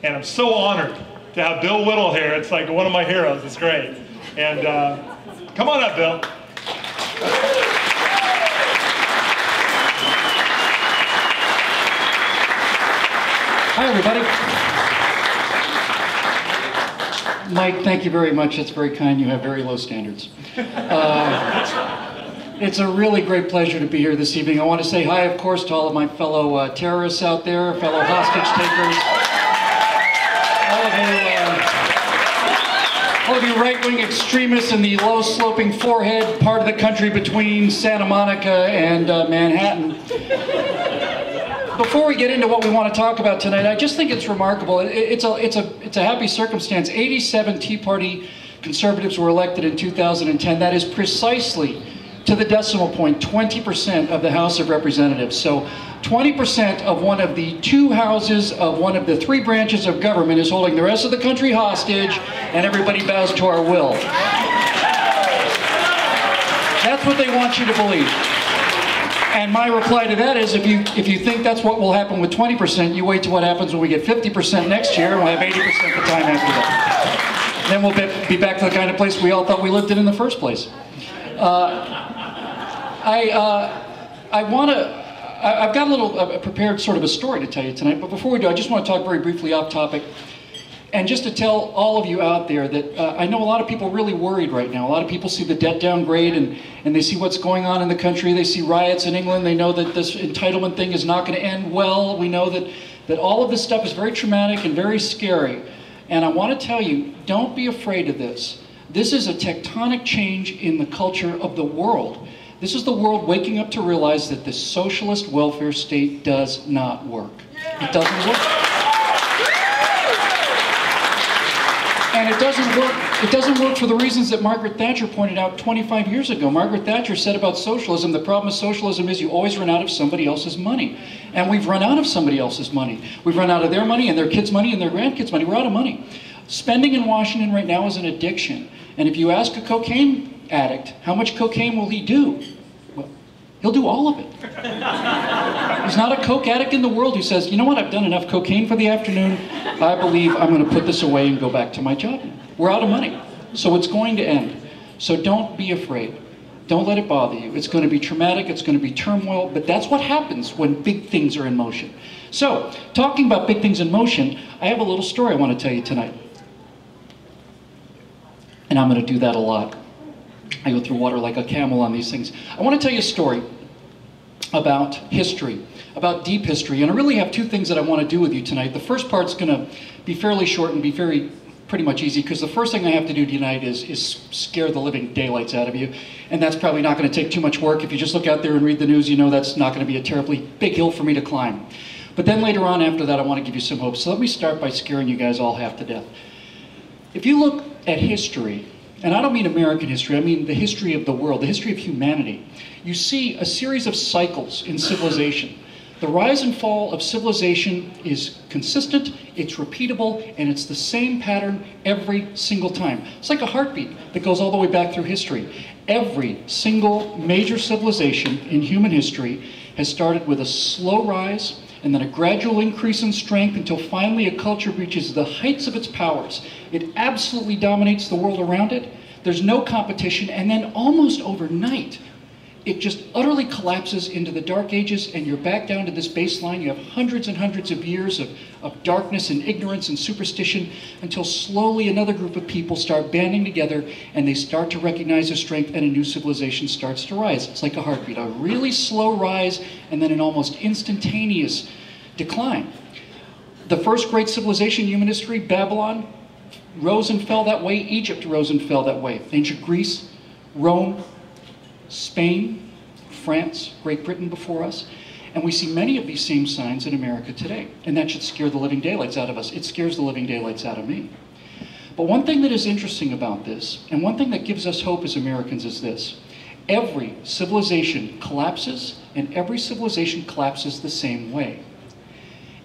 And I'm so honored to have Bill Whittle here. It's like one of my heroes. It's great. And come on up, Bill. Hi, everybody. Mike, thank you very much. That's very kind. You have very low standards. It's a really great pleasure to be here this evening. I want to say hi, of course, to all of my fellow terrorists out there, fellow hostage takers, all of you right-wing extremists in the low-sloping forehead part of the country between Santa Monica and Manhattan. Before we get into what we want to talk about tonight, I just think it's remarkable. It's a happy circumstance. 87 Tea Party conservatives were elected in 2010. That is precisely, to the decimal point, 20% of the House of Representatives. So 20% of one of the two houses of one of the three branches of government is holding the rest of the country hostage, and everybody bows to our will. That's what they want you to believe. And my reply to that is, if you think that's what will happen with 20%, you wait till what happens when we get 50% next year, and we'll have 80% the time after that. Then we'll be back to the kind of place we all thought we lived in the first place. I've got a little prepared sort of a story to tell you tonight, but before we do, I just want to talk very briefly off topic. And just to tell all of you out there that I know a lot of people are really worried right now. A lot of people see the debt downgrade and they see what's going on in the country. They see riots in England. They know that this entitlement thing is not going to end well. We know that all of this stuff is very traumatic and very scary. And I want to tell you, don't be afraid of this. This is a tectonic change in the culture of the world. This is the world waking up to realize that the socialist welfare state does not work. It doesn't work. And it doesn't work for the reasons that Margaret Thatcher pointed out 25 years ago. Margaret Thatcher said about socialism, the problem with socialism is you always run out of somebody else's money. And we've run out of somebody else's money. We've run out of their money and their kids' money and their grandkids' money. We're out of money. Spending in Washington right now is an addiction. And if you ask a cocaine addict, how much cocaine will he do? Well, he'll do all of it. There's not a coke addict in the world who says, you know what, I've done enough cocaine for the afternoon. I believe I'm going to put this away and go back to my job. We're out of money. So it's going to end. So don't be afraid. Don't let it bother you. It's going to be traumatic. It's going to be turmoil. But that's what happens when big things are in motion. So, talking about big things in motion, I have a little story I want to tell you tonight. And I'm going to do that a lot. I go through water like a camel on these things. I want to tell you a story about history, about deep history. And I really have two things that I want to do with you tonight. The first part's going to be fairly short and be pretty much easy, because the first thing I have to do tonight is scare the living daylights out of you. And that's probably not going to take too much work. If you just look out there and read the news, you know that's not going to be a terribly big hill for me to climb. But then later on after that, I want to give you some hope. So let me start by scaring you guys all half to death. If you look at history, and I don't mean American history, I mean the history of the world, the history of humanity, you see a series of cycles in civilization. The rise and fall of civilization is consistent, it's repeatable, and it's the same pattern every single time. It's like a heartbeat that goes all the way back through history. Every single major civilization in human history has started with a slow rise and then a gradual increase in strength until finally a culture reaches the heights of its powers. It absolutely dominates the world around it. There's no competition, and then almost overnight, it just utterly collapses into the dark ages, and you're back down to this baseline. You have hundreds and hundreds of years of darkness and ignorance and superstition, until slowly another group of people start banding together and they start to recognize their strength, and a new civilization starts to rise. It's like a heartbeat, a really slow rise and then an almost instantaneous decline. The first great civilization in human history, Babylon, rose and fell that way. Egypt rose and fell that way. Ancient Greece, Rome, Spain, France, Great Britain before us. And we see many of these same signs in America today. And that should scare the living daylights out of us. It scares the living daylights out of me. But one thing that is interesting about this, and one thing that gives us hope as Americans, is this. Every civilization collapses, and every civilization collapses the same way.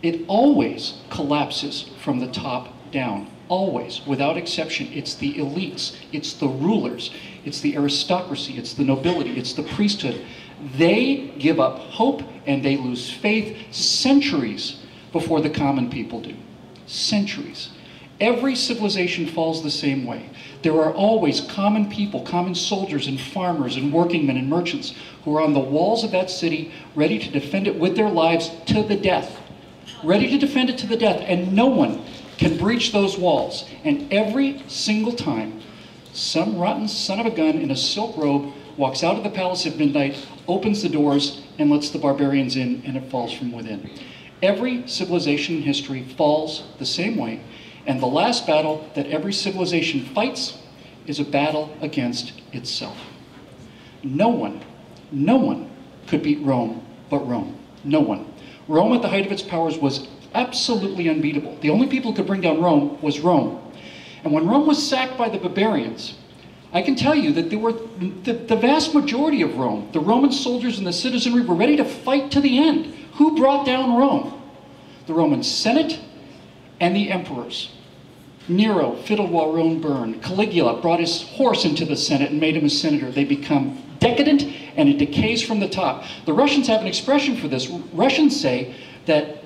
It always collapses from the top down. Always, without exception. It's the elites, it's the rulers, it's the aristocracy, it's the nobility, it's the priesthood. They give up hope and they lose faith centuries before the common people do. Centuries. Every civilization falls the same way. There are always common people, common soldiers and farmers and working men and merchants who are on the walls of that city ready to defend it with their lives to the death. Ready to defend it to the death, and no one can breach those walls. And every single time, some rotten son of a gun in a silk robe walks out of the palace at midnight, opens the doors, and lets the barbarians in, and it falls from within. Every civilization in history falls the same way, and the last battle that every civilization fights is a battle against itself. No one could beat Rome but Rome. No one. Rome at the height of its powers was absolutely unbeatable. The only people who could bring down Rome was Rome. And when Rome was sacked by the barbarians, I can tell you that there were the vast majority of Rome, the Roman soldiers and the citizenry, were ready to fight to the end. Who brought down Rome? The Roman Senate and the emperors. Nero fiddled while Rome burned. Caligula brought his horse into the Senate and made him a senator. They become decadent, and it decays from the top. The Russians have an expression for this. Russians say that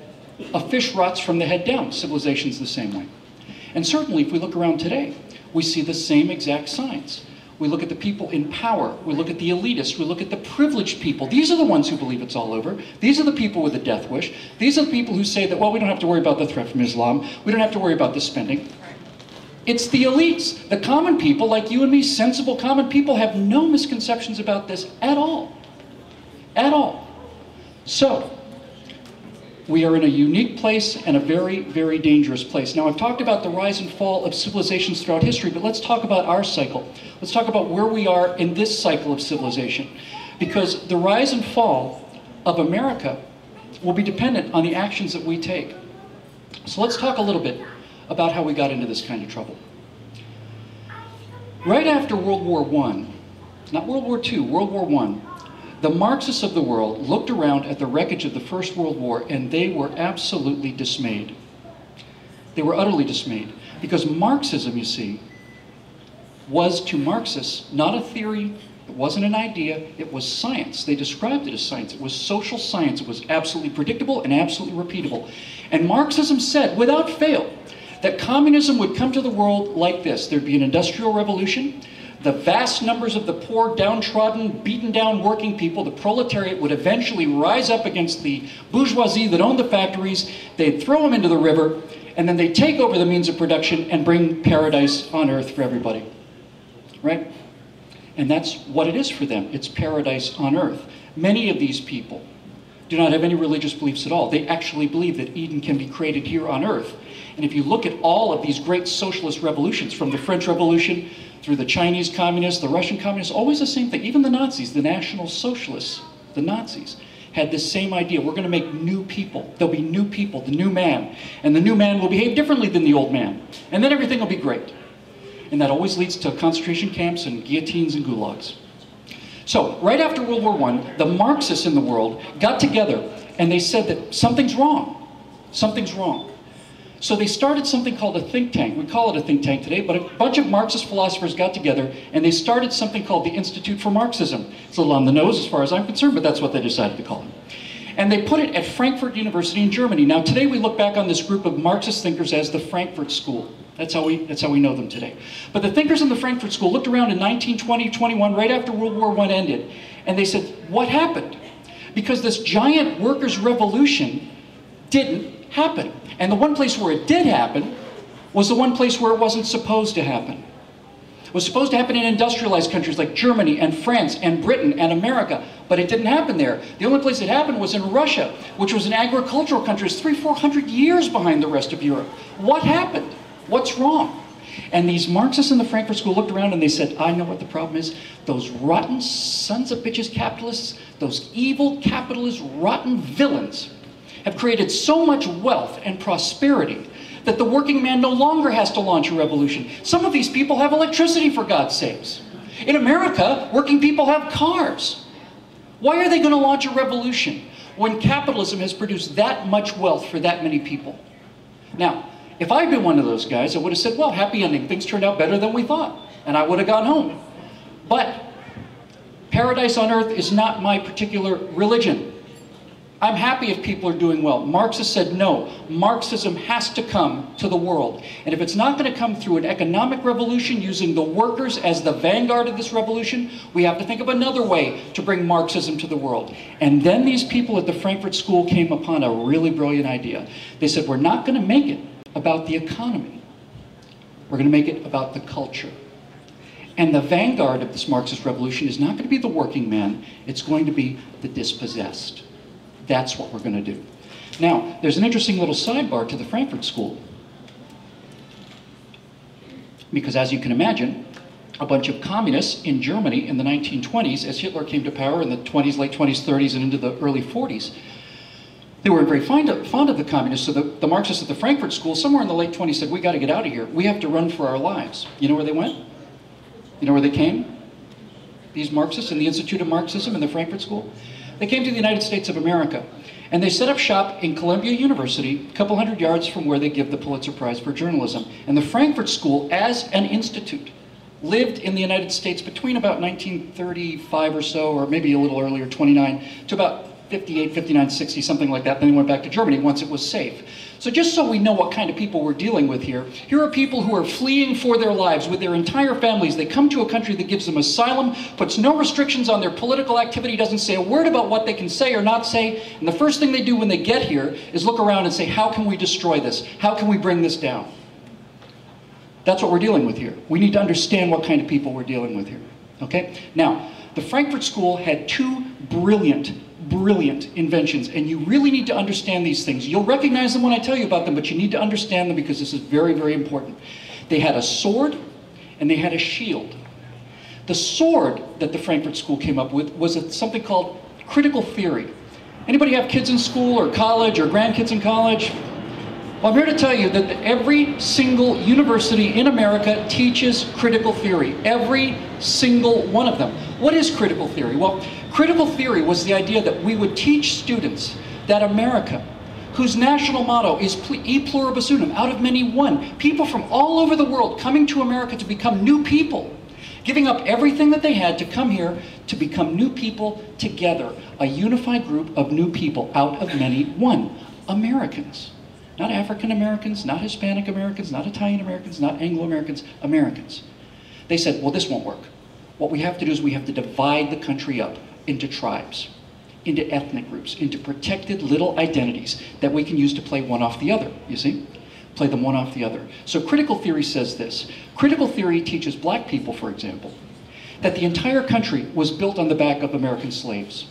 a fish rots from the head down. Civilization's the same way. And certainly, if we look around today, we see the same exact signs. We look at the people in power. We look at the elitists. We look at the privileged people. These are the ones who believe it's all over. These are the people with a death wish. These are the people who say that, well, we don't have to worry about the threat from Islam. We don't have to worry about the spending. It's the elites. The common people, like you and me, sensible common people, have no misconceptions about this at all. At all. So, we are in a unique place and a very, very dangerous place. Now, I've talked about the rise and fall of civilizations throughout history, but let's talk about our cycle. Let's talk about where we are in this cycle of civilization. Because the rise and fall of America will be dependent on the actions that we take. So let's talk a little bit about how we got into this kind of trouble. Right after World War I, not World War II, World War I, the Marxists of the world looked around at the wreckage of the First World War, and they were absolutely dismayed. They were utterly dismayed. Because Marxism, you see, was to Marxists not a theory, it wasn't an idea, it was science. They described it as science. It was social science. It was absolutely predictable and absolutely repeatable. And Marxism said, without fail, that communism would come to the world like this. There'd be an industrial revolution. The vast numbers of the poor, downtrodden, beaten down working people, the proletariat, would eventually rise up against the bourgeoisie that owned the factories. They'd throw them into the river, and then they'd take over the means of production and bring paradise on earth for everybody. Right? And that's what it is for them. It's paradise on earth. Many of these people do not have any religious beliefs at all. They actually believe that Eden can be created here on earth. And if you look at all of these great socialist revolutions, from the French Revolution through the Chinese communists, the Russian communists, always the same thing. Even the Nazis, the National Socialists, the Nazis, had this same idea. We're going to make new people. There'll be new people, the new man. And the new man will behave differently than the old man. And then everything will be great. And that always leads to concentration camps and guillotines and gulags. So, right after World War I, the Marxists in the world got together and they said that something's wrong. Something's wrong. So they started something called a think tank. We call it a think tank today, but a bunch of Marxist philosophers got together and they started something called the Institute for Marxism. It's a little on the nose as far as I'm concerned, but that's what they decided to call it. And they put it at Frankfurt University in Germany. Now today we look back on this group of Marxist thinkers as the Frankfurt School. That's how we know them today. But the thinkers in the Frankfurt School looked around in 1920, 21, right after World War I ended, and they said, what happened? Because this giant workers' revolution didn't happen. And the one place where it did happen was the one place where it wasn't supposed to happen. It was supposed to happen in industrialized countries like Germany and France and Britain and America, but it didn't happen there. The only place it happened was in Russia, which was an agricultural country. It's 300-400 years behind the rest of Europe. What happened? What's wrong? And these Marxists in the Frankfurt School looked around and they said, I know what the problem is. Those rotten sons of bitches capitalists, those evil capitalist rotten villains have created so much wealth and prosperity that the working man no longer has to launch a revolution. Some of these people have electricity, for God's sakes. In America, working people have cars. Why are they going to launch a revolution when capitalism has produced that much wealth for that many people? Now, if I'd been one of those guys, I would have said, well, happy ending. Things turned out better than we thought. And I would have gone home. But paradise on earth is not my particular religion. I'm happy if people are doing well. Marxists said no. Marxism has to come to the world. And if it's not going to come through an economic revolution using the workers as the vanguard of this revolution, we have to think of another way to bring Marxism to the world. And then these people at the Frankfurt School came upon a really brilliant idea. They said, we're not going to make it about the economy. We're going to make it about the culture. And the vanguard of this Marxist revolution is not going to be the working man. It's going to be the dispossessed. That's what we're going to do. Now, there's an interesting little sidebar to the Frankfurt School. Because as you can imagine, a bunch of communists in Germany in the 1920s, as Hitler came to power in the 20s, late 20s, 30s, and into the early 40s, they were very fond of the communists. So the Marxists at the Frankfurt School, somewhere in the late 20s, said, we got to get out of here. We have to run for our lives. You know where they went? You know where they came? These Marxists in the Institute of Marxism in the Frankfurt School? They came to the United States of America, and they set up shop in Columbia University, a couple hundred yards from where they give the Pulitzer Prize for Journalism. And the Frankfurt School, as an institute, lived in the United States between about 1935 or so, or maybe a little earlier, 29, to about 58, 59, 60, something like that. Then they went back to Germany once it was safe. So just so we know what kind of people we're dealing with here, here are people who are fleeing for their lives with their entire families. They come to a country that gives them asylum, puts no restrictions on their political activity, doesn't say a word about what they can say or not say. And the first thing they do when they get here is look around and say, how can we destroy this? How can we bring this down? That's what we're dealing with here. We need to understand what kind of people we're dealing with here. Okay? Now, the Frankfurt School had two brilliant inventions, and you really need to understand these things. You'll recognize them when I tell you about them, but you need to understand them because this is very, very important. They had a sword and they had a shield. The sword that the Frankfurt School came up with was something called critical theory. Anybody have kids in school or college or grandkids in college? Well, I'm here to tell you that every single university in America teaches critical theory. Every single one of them. What is critical theory? Well, critical theory was the idea that we would teach students that America, whose national motto is e pluribus unum, out of many one, people from all over the world coming to America to become new people, giving up everything that they had to come here to become new people together, a unified group of new people out of many one, Americans. Not African Americans, not Hispanic Americans, not Italian Americans, not Anglo Americans, Americans. They said, well, this won't work. What we have to do is we have to divide the country up into tribes, into ethnic groups, into protected little identities that we can use to play one off the other, you see? Play them one off the other. So critical theory says this. Critical theory teaches black people, for example, that the entire country was built on the back of American slaves.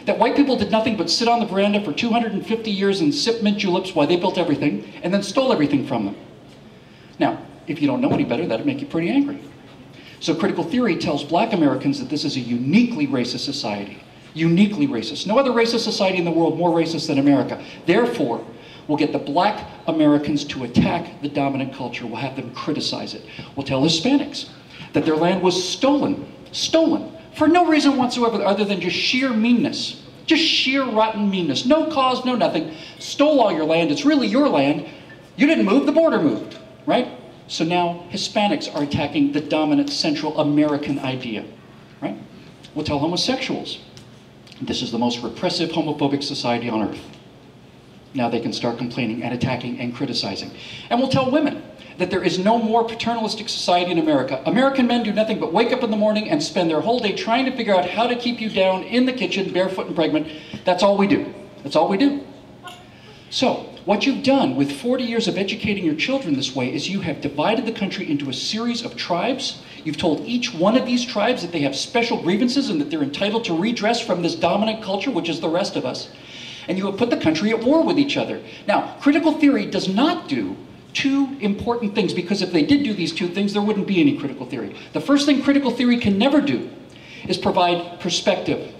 That white people did nothing but sit on the veranda for 250 years and sip mint juleps while they built everything, and then stole everything from them. Now, if you don't know any better, that'd make you pretty angry. So critical theory tells black Americans that this is a uniquely racist society. Uniquely racist. No other racist society in the world more racist than America. Therefore, we'll get the black Americans to attack the dominant culture. We'll have them criticize it. We'll tell Hispanics that their land was stolen. Stolen. For no reason whatsoever other than just sheer meanness. Just sheer rotten meanness. No cause, no nothing. Stole all your land. It's really your land. You didn't move, the border moved, right? So now Hispanics are attacking the dominant Central American idea, right? We'll tell homosexuals, this is the most repressive homophobic society on earth. Now they can start complaining and attacking and criticizing. And we'll tell women that there is no more paternalistic society in America. American men do nothing but wake up in the morning and spend their whole day trying to figure out how to keep you down in the kitchen, barefoot and pregnant. That's all we do. That's all we do. So, what you've done with 40 years of educating your children this way is you have divided the country into a series of tribes. You've told each one of these tribes that they have special grievances and that they're entitled to redress from this dominant culture, which is the rest of us. And you have put the country at war with each other. Now, critical theory does not do two important things, because if they did do these two things, there wouldn't be any critical theory. The first thing critical theory can never do is provide perspective.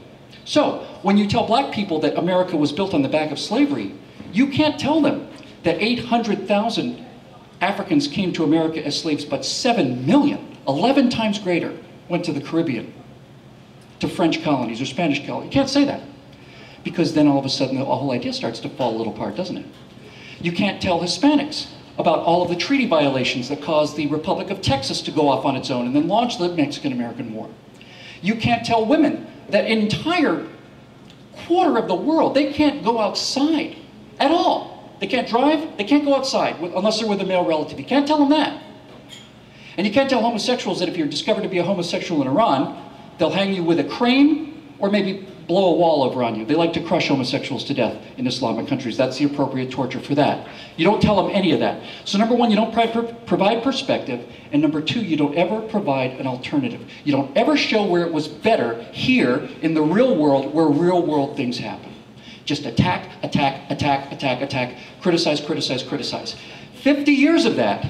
So, when you tell black people that America was built on the back of slavery, you can't tell them that 800,000 Africans came to America as slaves, but 7 million, 11 times greater, went to the Caribbean, to French colonies or Spanish colonies. You can't say that, because then all of a sudden the whole idea starts to fall a little apart, doesn't it? You can't tell Hispanics about all of the treaty violations that caused the Republic of Texas to go off on its own and then launch the Mexican-American War. You can't tell women that entire quarter of the world, they can't go outside at all. They can't drive, they can't go outside unless they're with a male relative. You can't tell them that. And you can't tell homosexuals that if you're discovered to be a homosexual in Iran, they'll hang you with a crane or maybe blow a wall over on you. They like to crush homosexuals to death in Islamic countries. That's the appropriate torture for that. You don't tell them any of that. So number one, you don't provide perspective. And number two, you don't ever provide an alternative. You don't ever show where it was better here in the real world where real world things happen. Just attack, attack, attack, attack, attack, criticize, criticize, criticize. 50 years of that,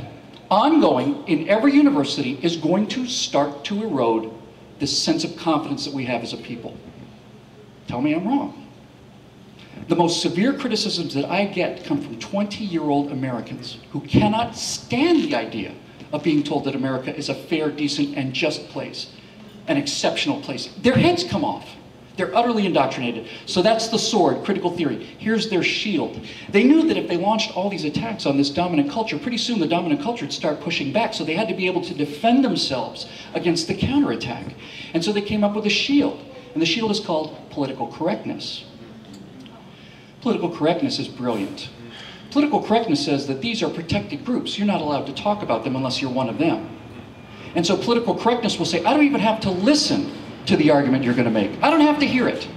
ongoing in every university, is going to start to erode this sense of confidence that we have as a people. Tell me I'm wrong. The most severe criticisms that I get come from 20-year-old Americans who cannot stand the idea of being told that America is a fair, decent, and just place, an exceptional place. Their heads come off. They're utterly indoctrinated. So that's the sword, critical theory. Here's their shield. They knew that if they launched all these attacks on this dominant culture, pretty soon the dominant culture would start pushing back, so they had to be able to defend themselves against the counterattack. And so they came up with a shield. And the shield is called political correctness. Political correctness is brilliant. Political correctness says that these are protected groups. You're not allowed to talk about them unless you're one of them. And so political correctness will say, I don't even have to listen to the argument you're going to make. I don't have to hear it.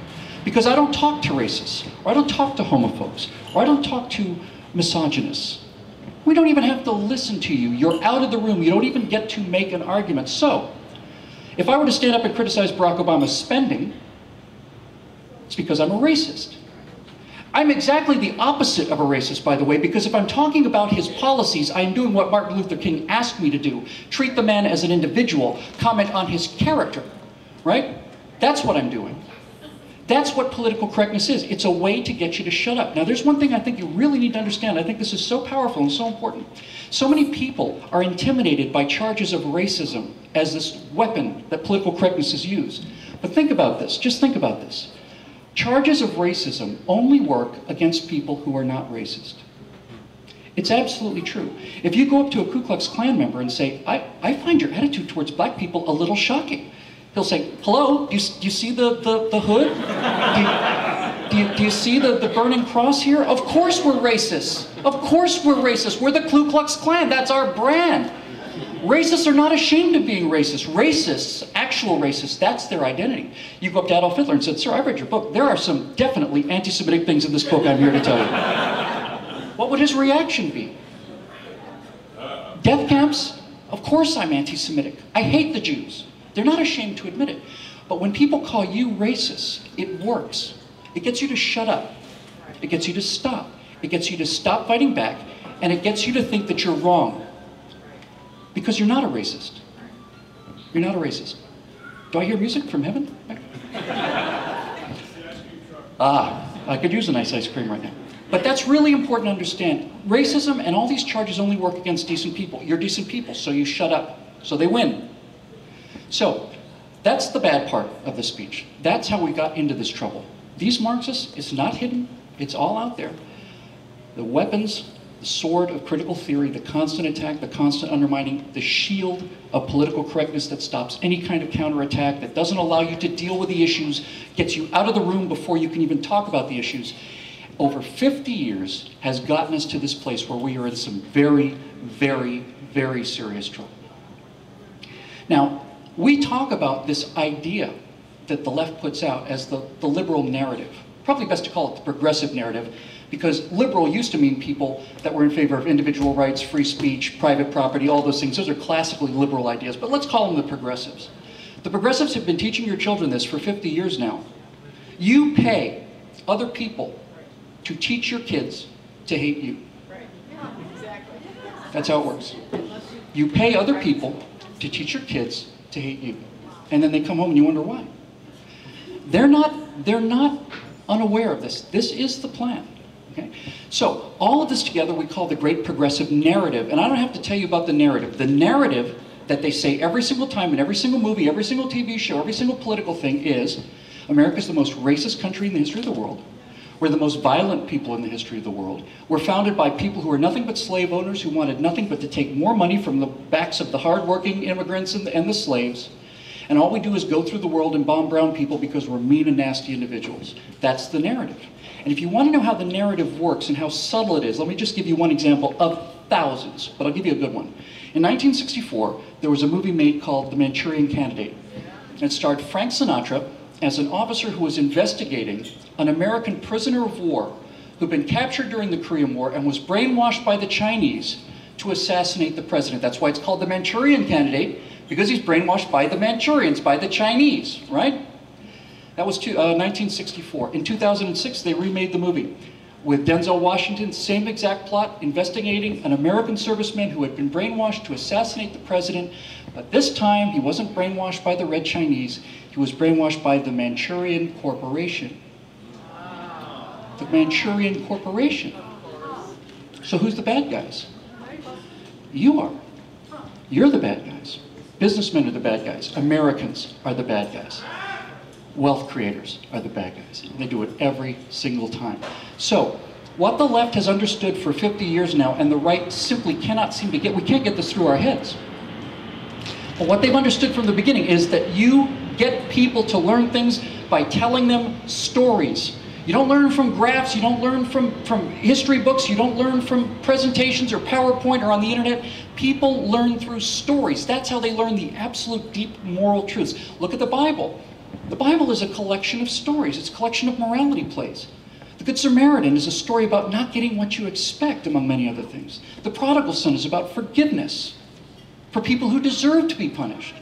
Because I don't talk to racists, or I don't talk to homophobes, or I don't talk to misogynists. We don't even have to listen to you. You're out of the room. You don't even get to make an argument. So, if I were to stand up and criticize Barack Obama's spending, it's because I'm a racist. I'm exactly the opposite of a racist, by the way, because if I'm talking about his policies, I am doing what Martin Luther King asked me to do. Treat the man as an individual, comment on his character, right? That's what I'm doing. That's what political correctness is. It's a way to get you to shut up. Now, there's one thing I think you really need to understand. I think this is so powerful and so important. So many people are intimidated by charges of racism as this weapon that political correctness is used. But think about this. Just think about this. Charges of racism only work against people who are not racist. It's absolutely true. If you go up to a Ku Klux Klan member and say, I find your attitude towards black people a little shocking. He'll say, hello, do you see the hood? Do you see the burning cross here? Of course we're racist. Of course we're racist. We're the Ku Klux Klan. That's our brand. Racists are not ashamed of being racist. Racists, actual racists, that's their identity. You go up to Adolf Hitler and said, sir, I've read your book. There are some definitely anti-Semitic things in this book I'm here to tell you. What would his reaction be? Death camps? Of course I'm anti-Semitic. I hate the Jews. They're not ashamed to admit it. But when people call you racist, it works. It gets you to shut up. It gets you to stop. It gets you to stop fighting back. And it gets you to think that you're wrong. Because you're not a racist. You're not a racist. Do I hear music from heaven? I could use a nice ice cream right now. But that's really important to understand. Racism and all these charges only work against decent people. You're decent people, so you shut up. So they win. So, that's the bad part of the speech. That's how we got into this trouble. These Marxists, it's not hidden, it's all out there. The weapons, the sword of critical theory, the constant attack, the constant undermining, the shield of political correctness that stops any kind of counterattack, that doesn't allow you to deal with the issues, gets you out of the room before you can even talk about the issues, over 50 years has gotten us to this place where we are in some very, very, very serious trouble. Now, we talk about this idea that the left puts out as the liberal narrative. Probably best to call it the progressive narrative, because liberal used to mean people that were in favor of individual rights, free speech, private property, all those things. Those are classically liberal ideas, but let's call them the progressives. The progressives have been teaching your children this for 50 years now. You pay other people to teach your kids to hate you. That's how it works. You pay other people to teach your kids to hate you. And then they come home and you wonder why. They're not unaware of this. This is the plan. Okay? So all of this together we call the great progressive narrative. And I don't have to tell you about the narrative. The narrative that they say every single time in every single movie, every single TV show, every single political thing is America's the most racist country in the history of the world. We're the most violent people in the history of the world. We're founded by people who are nothing but slave owners, who wanted nothing but to take more money from the backs of the hardworking immigrants and the slaves. And all we do is go through the world and bomb brown people because we're mean and nasty individuals. That's the narrative. And if you want to know how the narrative works and how subtle it is, let me just give you one example of thousands, but I'll give you a good one. In 1964, there was a movie made called The Manchurian Candidate. And it starred Frank Sinatra as an officer who was investigating an American prisoner of war who'd been captured during the Korean War and was brainwashed by the Chinese to assassinate the president. That's why it's called The Manchurian Candidate, because he's brainwashed by the Manchurians, by the Chinese, right? That was 1964. In 2006, they remade the movie with Denzel Washington, same exact plot, investigating an American serviceman who had been brainwashed to assassinate the president. But this time, he wasn't brainwashed by the Red Chinese. He was brainwashed by the Manchurian Corporation. The Manchurian Corporation. So who's the bad guys? You are. You're the bad guys. Businessmen are the bad guys. Americans are the bad guys. Wealth creators are the bad guys. They do it every single time. So, what the left has understood for 50 years now, and the right simply cannot seem to get, we can't get this through our heads. But what they've understood from the beginning is that you get people to learn things by telling them stories. You don't learn from graphs, you don't learn from history books, you don't learn from presentations or PowerPoint or on the internet. People learn through stories. That's how they learn the absolute deep moral truths. Look at the Bible. The Bible is a collection of stories. It's a collection of morality plays. The Good Samaritan is a story about not getting what you expect, among many other things. The Prodigal Son is about forgiveness for people who deserve to be punished.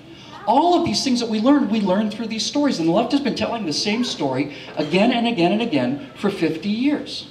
All of these things that we learn through these stories. And the left has been telling the same story again and again and again for 50 years.